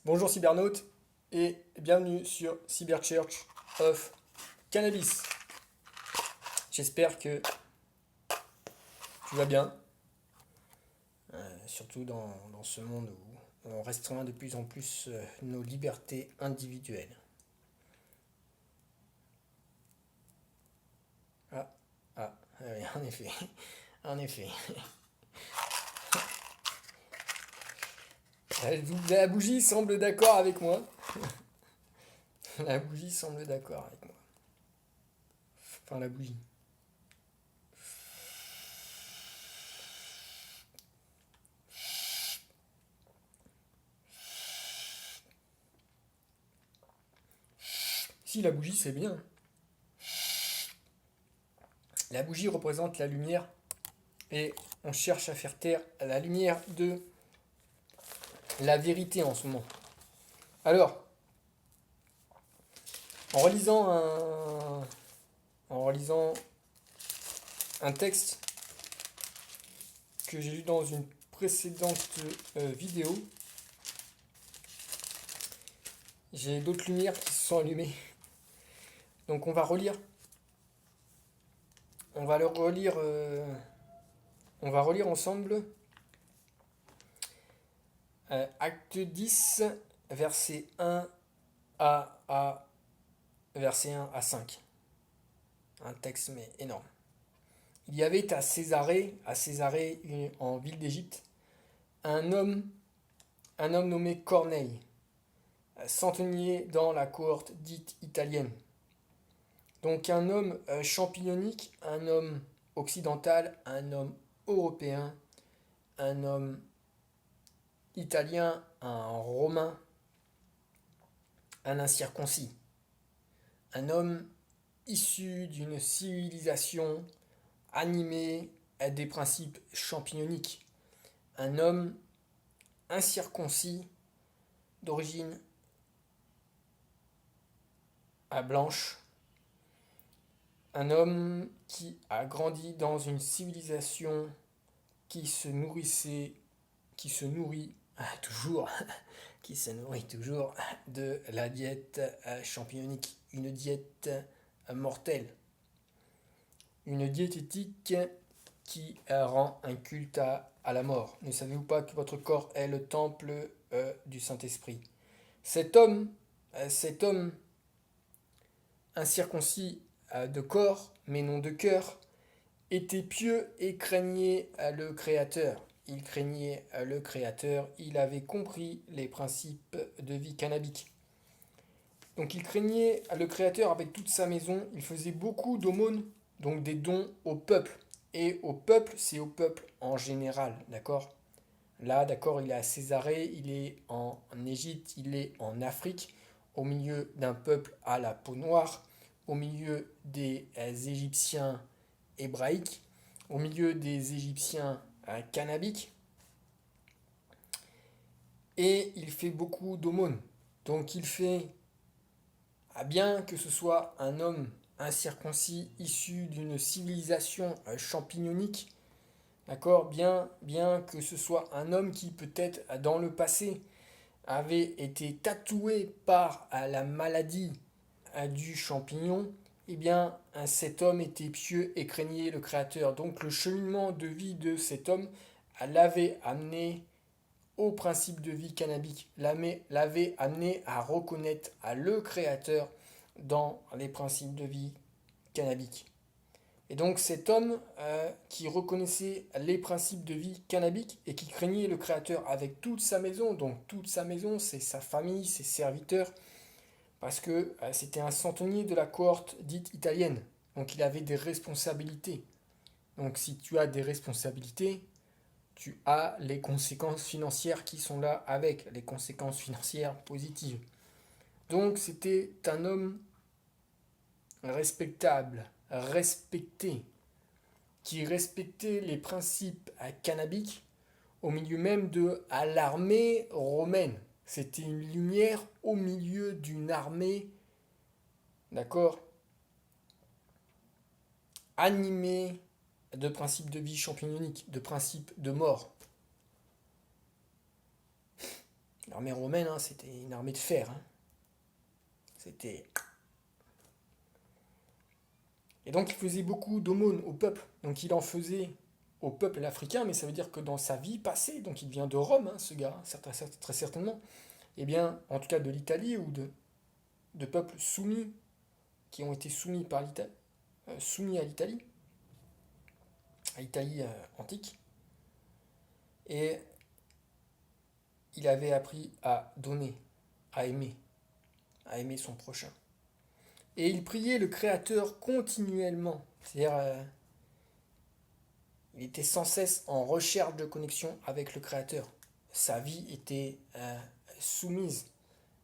Bonjour cybernautes et bienvenue sur Cyber Church of Cannabis. J'espère que tu vas bien, surtout dans ce monde où on restreint de plus en plus nos libertés individuelles. Ah, oui, en effet, en effet. La bougie semble d'accord avec moi. La bougie semble d'accord avec moi. Enfin, la bougie. Si, la bougie, c'est bien. La bougie représente la lumière et on cherche à faire taire la lumière de la vérité en ce moment. Alors, en relisant un texte que j'ai lu dans une précédente vidéo, j'ai d'autres lumières qui se sont allumées. Donc on va le relire, on va relire ensemble acte 10, verset 1 à verset 1 à 5. Un texte mais énorme. Il y avait à Césarée, en ville d'Égypte, un homme, un homme nommé Corneille, centenier dans la cohorte dite italienne. Donc un homme champignonique, un homme occidental, un homme européen, un homme italien, un romain, un incirconcis. Un homme issu d'une civilisation animée à des principes champignoniques. Un homme incirconcis d'origine blanche. Un homme qui a grandi dans une civilisation qui se nourrissait, qui se nourrit toujours, qui se nourrit toujours de la diète champignonique, une diète mortelle, une diététique qui rend un culte à la mort. Ne savez-vous pas que votre corps est le temple du Saint-Esprit? Cet homme incirconcis de corps, mais non de cœur, était pieux et craignait le Créateur. Il craignait le Créateur, il avait compris les principes de vie cannabique. Donc il craignait le Créateur avec toute sa maison, il faisait beaucoup d'aumônes, donc des dons au peuple. Et au peuple, c'est au peuple en général, d'accord? Là, d'accord, il est à Césarée, il est en Égypte, il est en Afrique, au milieu d'un peuple à la peau noire, au milieu des Égyptiens hébraïques, au milieu des Égyptiens cannabiques, et il fait beaucoup d'aumônes. Donc il fait, bien que ce soit un homme incirconcis issu d'une civilisation champignonique, d'accord, bien que ce soit un homme qui peut-être dans le passé avait été tatoué par la maladie du champignon, eh bien cet homme était pieux et craignait le Créateur. Donc le cheminement de vie de cet homme l'avait amené au principe de vie cannabique, l'avait amené à reconnaître le Créateur dans les principes de vie cannabique. Et donc cet homme qui reconnaissait les principes de vie cannabique et qui craignait le Créateur avec toute sa maison, donc toute sa maison, c'est sa famille, ses serviteurs, parce que c'était un centenier de la cohorte dite italienne. Donc il avait des responsabilités. Donc si tu as des responsabilités, tu as les conséquences financières qui sont là avec, les conséquences financières positives. Donc c'était un homme respectable, respecté, qui respectait les principes cannabiques au milieu même de l'armée romaine. C'était une lumière au milieu d'une armée, d'accord, animée de principes de vie champignoniques, de principes de mort. Alors l'armée romaine, hein, c'était une armée de fer. Hein. C'était... Et donc il faisait beaucoup d'aumônes au peuple. Donc il en faisait au peuple africain, mais ça veut dire que dans sa vie passée, donc il vient de Rome, hein, ce gars, très certainement, eh bien, en tout cas de l'Italie ou de peuples soumis, qui ont été soumis par soumis à l'Italie antique, et il avait appris à donner, à aimer son prochain. Et il priait le Créateur continuellement, c'est-à-dire il était sans cesse en recherche de connexion avec le Créateur. Sa vie était soumise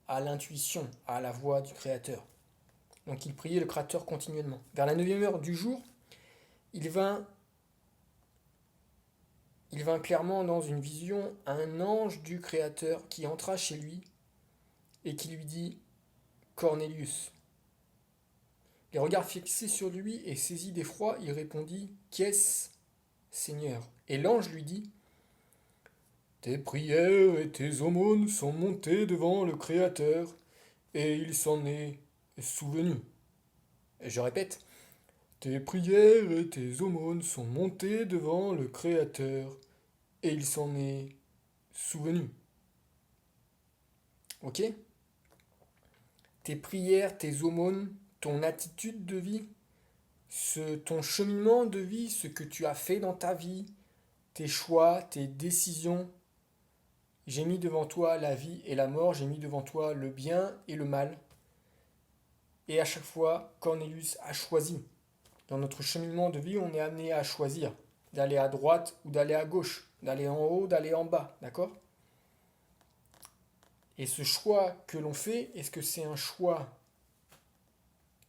à l'intuition, à la voix du Créateur. Donc il priait le Créateur continuellement. Vers la 9e heure du jour, il vint clairement dans une vision un ange du Créateur qui entra chez lui et qui lui dit « Cornélius ». Les regards fixés sur lui et saisi d'effroi, il répondit « Qu'est-ce, Seigneur ?» Et l'ange lui dit « Tes prières et tes aumônes sont montées devant le Créateur, et il s'en est souvenu. » Et je répète, « Tes prières et tes aumônes sont montées devant le Créateur, et il s'en est souvenu. » Ok ? Tes prières, tes aumônes, ton attitude de vie, ton cheminement de vie, ce que tu as fait dans ta vie, tes choix, tes décisions. J'ai mis devant toi la vie et la mort, j'ai mis devant toi le bien et le mal. Et à chaque fois, Cornelius a choisi. Dans notre cheminement de vie, on est amené à choisir d'aller à droite ou d'aller à gauche, d'aller en haut, d'aller en bas, d'accord ? Et ce choix que l'on fait, est-ce que c'est un choix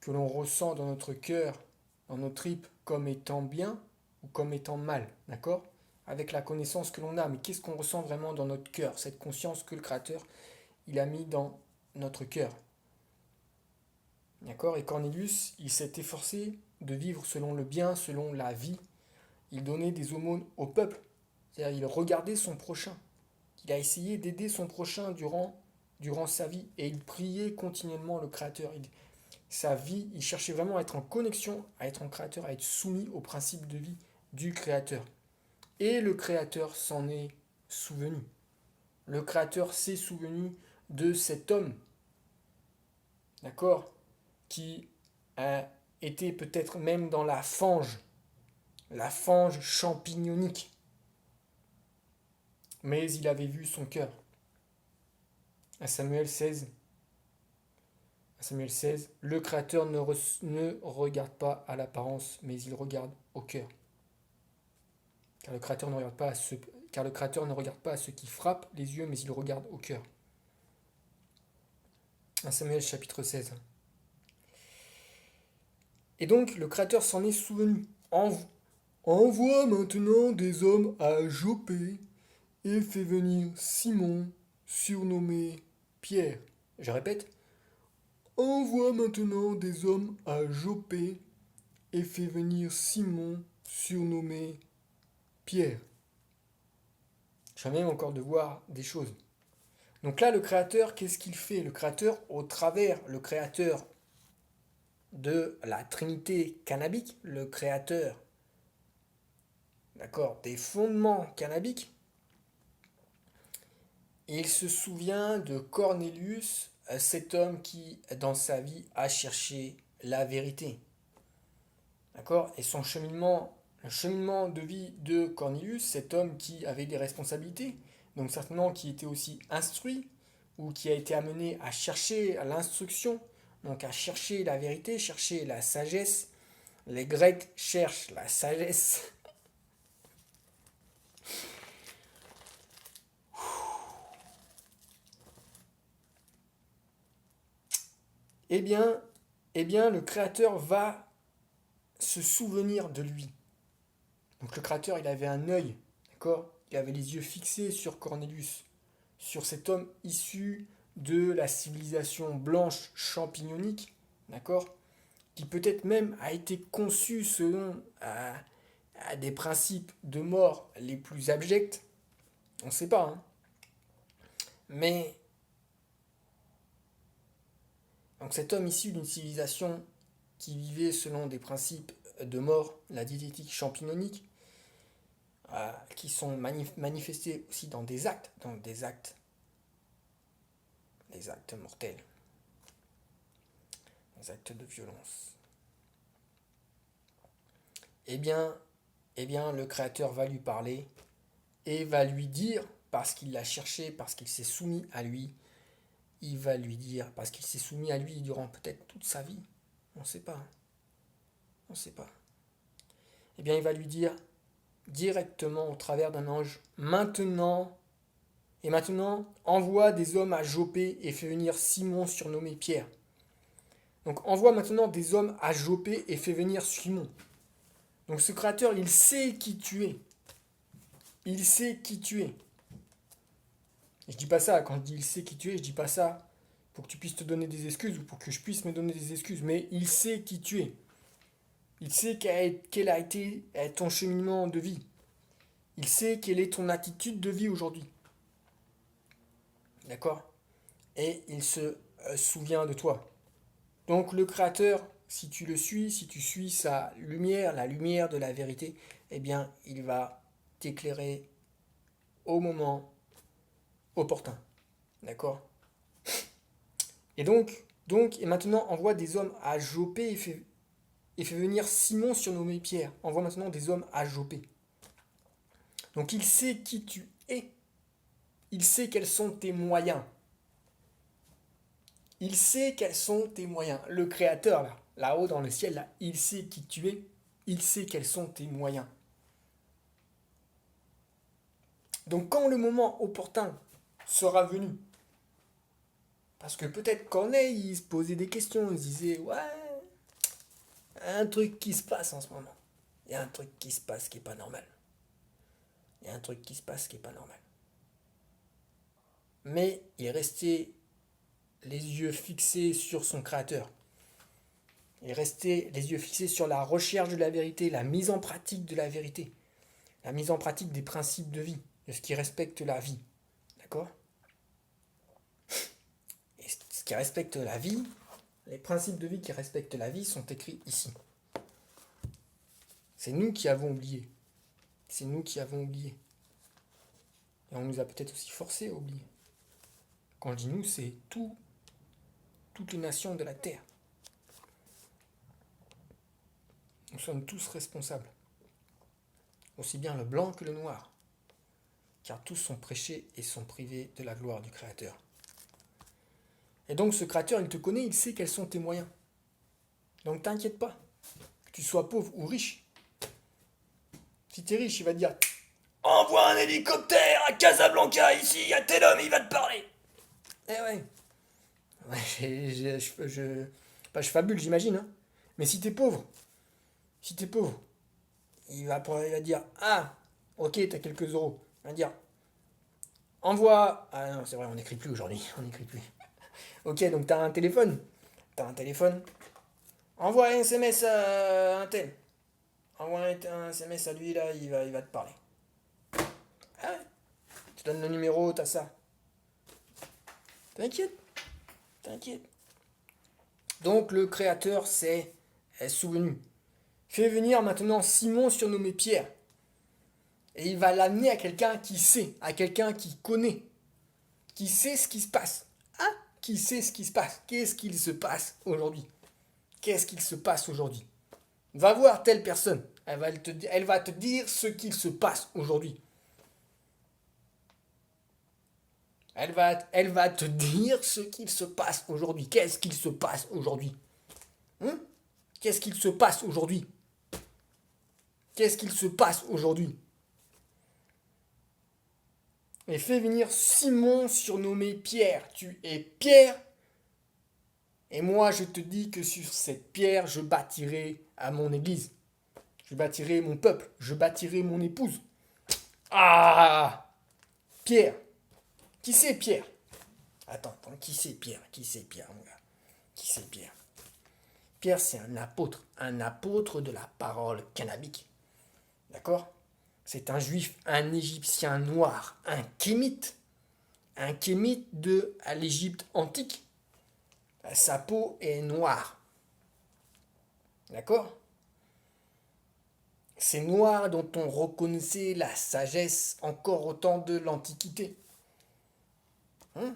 que l'on ressent dans notre cœur, dans nos tripes, comme étant bien ou comme étant mal, d'accord ? Avec la connaissance que l'on a, mais qu'est-ce qu'on ressent vraiment dans notre cœur, cette conscience que le Créateur, il a mis dans notre cœur. D'accord ? Et Cornelius, il s'est efforcé de vivre selon le bien, selon la vie. Il donnait des aumônes au peuple, c'est-à-dire il regardait son prochain. Il a essayé d'aider son prochain durant sa vie, et il priait continuellement le Créateur. Sa vie, il cherchait vraiment à être en connexion, à être en Créateur, à être soumis au principe de vie du Créateur. Et le Créateur s'en est souvenu. Le Créateur s'est souvenu de cet homme, d'accord, qui a été peut-être même dans la fange champignonique. Mais il avait vu son cœur. À Samuel 16, le Créateur ne regarde pas à l'apparence, mais il regarde au cœur. Car le Créateur ne regarde pas à ceux qui frappent les yeux, mais il regarde au cœur. À Samuel chapitre 16. Et donc, le Créateur s'en est souvenu. Envoie maintenant des hommes à Jopé et fais venir Simon, surnommé Pierre. Je répète, envoie maintenant des hommes à Jopé et fais venir Simon, surnommé Pierre. Je vais même encore de voir des choses. Donc là, le Créateur, qu'est-ce qu'il fait ? Le Créateur, au travers, le Créateur de la Trinité cannabique, le Créateur, d'accord, des fondements cannabiques, il se souvient de Cornélius, cet homme qui, dans sa vie, a cherché la vérité. D'accord ? Et son cheminement, le cheminement de vie de Cornélius, cet homme qui avait des responsabilités, donc certainement qui était aussi instruit, ou qui a été amené à chercher l'instruction, donc à chercher la vérité, chercher la sagesse. Les Grecs cherchent la sagesse. Eh bien, le Créateur va se souvenir de lui. Donc le Créateur, il avait un œil, d'accord ? Il avait les yeux fixés sur Cornélius, sur cet homme issu de la civilisation blanche champignonique, d'accord ? Qui peut-être même a été conçu selon à des principes de mort les plus abjects. On ne sait pas, hein ? Mais Donc cet homme issu d'une civilisation qui vivait selon des principes de mort, la diététique champignonique, qui sont manifestés aussi dans des actes, des actes mortels, des actes de violence. Eh bien, le Créateur va lui parler et va lui dire, parce qu'il l'a cherché, parce qu'il s'est soumis à lui, il va lui dire, parce qu'il s'est soumis à lui durant peut-être toute sa vie, on ne sait pas, eh bien, il va lui dire directement au travers d'un ange, maintenant, envoie des hommes à Jopé et fais venir Simon surnommé Pierre. Donc, envoie maintenant des hommes à Jopé et fais venir Simon. Donc, ce Créateur, il sait qui tu es. Il sait qui tu es. Et je dis pas ça, quand je dis il sait qui tu es, je dis pas ça pour que tu puisses te donner des excuses ou pour que je puisse me donner des excuses, mais il sait qui tu es. Il sait quel a été ton cheminement de vie. Il sait quelle est ton attitude de vie aujourd'hui. D'accord? Et il se souvient de toi. Donc le Créateur, si tu le suis, si tu suis sa lumière, la lumière de la vérité, eh bien, il va t'éclairer au moment opportun. D'accord? Et et maintenant, envoie des hommes à Jopé et fait venir Simon surnommé Pierre. Envoie maintenant des hommes à Jopé. Donc il sait qui tu es. Il sait quels sont tes moyens. Il sait quels sont tes moyens. Le Créateur, là-haut dans le ciel, là, il sait qui tu es. Il sait quels sont tes moyens. Donc quand le moment opportun sera venu, parce que peut-être Corneille, il se posait des questions, il se disait, ouais, un truc qui se passe en ce moment. Il y a un truc qui se passe qui n'est pas normal. Il y a un truc qui se passe qui n'est pas normal. Mais il restait les yeux fixés sur son Créateur. Il restait les yeux fixés sur la recherche de la vérité, la mise en pratique de la vérité, la mise en pratique des principes de vie, de ce qui respecte la vie. D'accord? Et ce qui respecte la vie, les principes de vie qui respectent la vie sont écrits ici. C'est nous qui avons oublié. C'est nous qui avons oublié. Et on nous a peut-être aussi forcés à oublier. Quand je dis nous, c'est toutes les nations de la terre. Nous sommes tous responsables. Aussi bien le blanc que le noir. Car tous sont prêchés et sont privés de la gloire du Créateur. Et donc ce Créateur, il te connaît, il sait quels sont tes moyens. Donc t'inquiète pas. Que tu sois pauvre ou riche. Si tu es riche, il va te dire envoie un hélicoptère à Casablanca, ici, il y a tel homme, il va te parler. Eh ouais. Je fabule, j'imagine. Hein. Mais si t'es pauvre, il va dire ah, ok, t'as quelques euros. Il va dire envoie. Ah non, c'est vrai, on n'écrit plus aujourd'hui. On n'écrit plus. Ok, donc t'as un téléphone. Envoie un SMS à un tel. Envoie un SMS à lui, là, il va te parler. Ah ouais. Tu donnes le numéro, t'as ça. T'inquiète. Donc le Créateur est souvenu. Fais venir maintenant Simon surnommé Pierre. Et il va l'amener à quelqu'un qui sait, à quelqu'un qui connaît, qui sait ce qui se passe. Ah, qui sait ce qui se passe. Qu'est-ce qu'il se passe aujourd'hui? Va voir telle personne. Elle va te dire ce qu'il se passe aujourd'hui. Elle va te dire ce qu'il se passe aujourd'hui. Qu'est-ce qu'il se passe aujourd'hui? Qu'est-ce qu'il se passe aujourd'hui? Et fais venir Simon surnommé Pierre. Tu es Pierre. Et moi je te dis que sur cette pierre je bâtirai à mon église. Je bâtirai mon peuple. Je bâtirai mon épouse. Ah! Pierre. Qui c'est Pierre? Attends, qui c'est Pierre, mon gars? Qui c'est Pierre? Pierre, c'est un apôtre de la parole cannabique. D'accord? C'est un juif, un égyptien noir, un kémite de l'Égypte antique. sa peau est noire. D'accord? C'est noir dont on reconnaissait la sagesse encore au temps de l'Antiquité. Hein?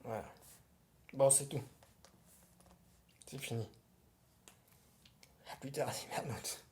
Voilà. Bon, c'est tout. C'est fini. À plus tard, Cybernaute.